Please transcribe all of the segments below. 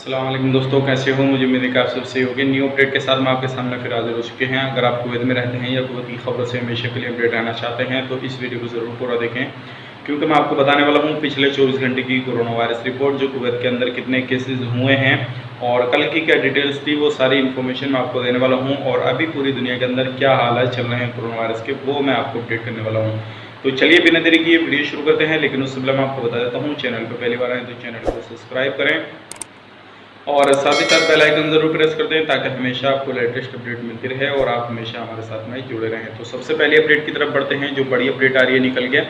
अस्सलाम वालेकुम दोस्तों, कैसे हो? मुझे उम्मीद है कि आप सब सही होंगे। न्यू अपडेट के साथ मैं आपके सामने फिर हाजिर हो चुके हैं। अगर आप कुवैत में रहते हैं या कुवैत की खबरों से हमेशा के लिए अपडेट रहना चाहते हैं तो इस वीडियो को ज़रूर पूरा देखें, क्योंकि मैं आपको बताने वाला हूँ पिछले 24 घंटे की कोरोना वायरस रिपोर्ट, जो कुवैत के अंदर कितने केसेज हुए हैं और कल की क्या डिटेल्स थी, वो सारी इन्फॉर्मेशन मैं आपको देने वाला हूँ। और अभी पूरी दुनिया के अंदर क्या हालात चल रहे हैं कोरोना वायरस के, वो मैं आपको अपडेट करने वाला हूँ। तो चलिए बिना देरी किए वीडियो शुरू करते हैं। लेकिन उससे पहले मैं आपको बता देता हूँ, चैनल पर पहली बार आए तो चैनल को सब्सक्राइब करें और साथ ही साथ बेल आइकन जरूर प्रेस कर दें, ताकि हमेशा आपको लेटेस्ट अपडेट मिलती रहे और आप हमेशा हमारे साथ में जुड़े रहें। तो सबसे पहले अपडेट की तरफ बढ़ते हैं, जो बड़ी अपडेट आ रही है निकल के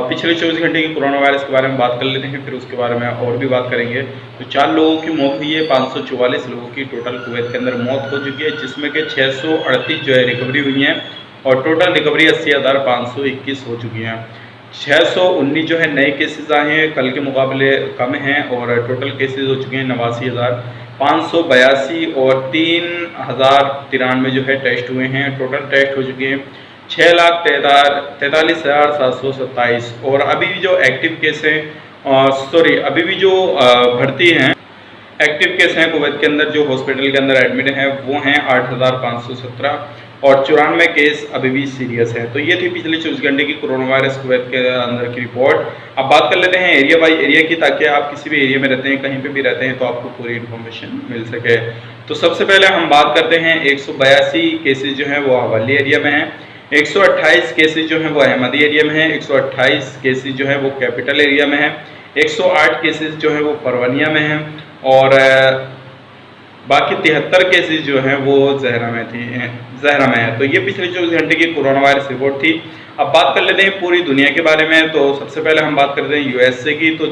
पिछले 24 घंटे की कोरोना वायरस के बारे में बात कर लेते हैं, फिर उसके बारे में और भी बात करेंगे। तो 4 लोगों की मौत हुई है, 544 लोगों की टोटल कुवैत के अंदर मौत हो चुकी है, जिसमें कि 638 जो है रिकवरी हुई हैं और टोटल रिकवरी 80,521 हो चुकी हैं। 619 जो है नए केसेस आए हैं, कल के मुकाबले कम हैं और टोटल केसेस हो चुके हैं 89,582 और 3,093 जो है टेस्ट हुए हैं। टोटल टेस्ट हो चुके हैं 6,43,727 और अभी भी जो एक्टिव केस हैं अभी भी जो भर्ती हैं एक्टिव केस हैं कुवैत के अंदर, जो हॉस्पिटल के अंदर एडमिट हैं, वो हैं 8,517 और 94 केस अभी भी सीरियस हैं। तो ये थी पिछले 24 घंटे की कोरोना वायरस कुवैत के अंदर की रिपोर्ट। अब बात कर लेते हैं एरिया बाई एरिया की, ताकि आप किसी भी एरिया में रहते हैं, कहीं पे भी रहते हैं, तो आपको पूरी इन्फॉर्मेशन मिल सके। तो सबसे पहले हम बात करते हैं 182 केसेज जो हैं वो हवाली एरिया में हैं, 128 केसेज जो हैं वो अहमदी एरिया में हैं, 128 केसेज जो है वो कैपिटल एरिया में है, 108 केसेज जो है वो परवानिया में हैं और बाकी 73 केसेस जो हैं वो जहरा में है। तो ये पिछले 24 घंटे की कोरोना वायरस रिपोर्ट थी। अब बात कर लेते हैं पूरी दुनिया के बारे में। तो सबसे पहले हम बात करते हैं यूएसए की। तो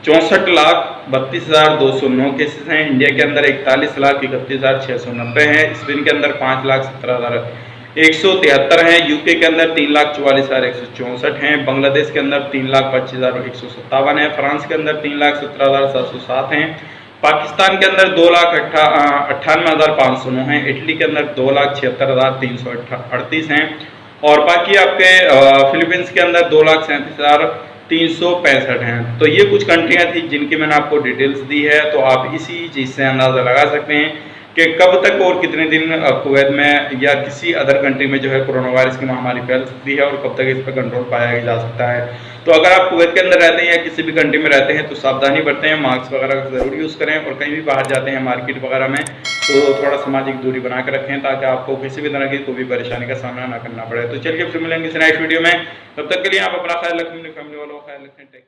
64,32,209 केसेस हैं। इंडिया के अंदर 41,31,690 हैं। स्पेन के अंदर 5,17,173 हैं। यूके के अंदर 3,44,164 हैं। बांग्लादेश के अंदर 3,25,157 है। फ्रांस के अंदर 3,17,707 हैं। पाकिस्तान के अंदर 2,98,509 हैं। इटली के अंदर 2,76,338 हैं और बाकी आपके फिलीपींस के अंदर 2,37,365 हैं। तो ये कुछ कंट्रियां थी जिनकी मैंने आपको डिटेल्स दी है। तो आप इसी चीज़ से अंदाज़ा लगा सकते हैं कि कब तक और कितने दिन कुवैत में या किसी अदर कंट्री में जो है कोरोना वायरस की महामारी फैल सकती है और कब तक इस पर कंट्रोल पाया जा सकता है। तो अगर आप कुवैत के अंदर रहते हैं या किसी भी कंट्री में रहते हैं तो सावधानी बरतें, मास्क वगैरह का ज़रूर यूज़ करें और कहीं भी बाहर जाते हैं मार्केट वगैरह में तो थोड़ा सामाजिक दूरी बना कर रखें, ताकि आपको किसी भी तरह की कोई भी परेशानी का सामना ना करना पड़े। तो चलिए फिर मिलेंगे इस नेक्स्ट वीडियो में, तब तक के लिए आप अपना ख्याल रखें, अपनी फैमिली वालों का ख्याल रखें। Take care.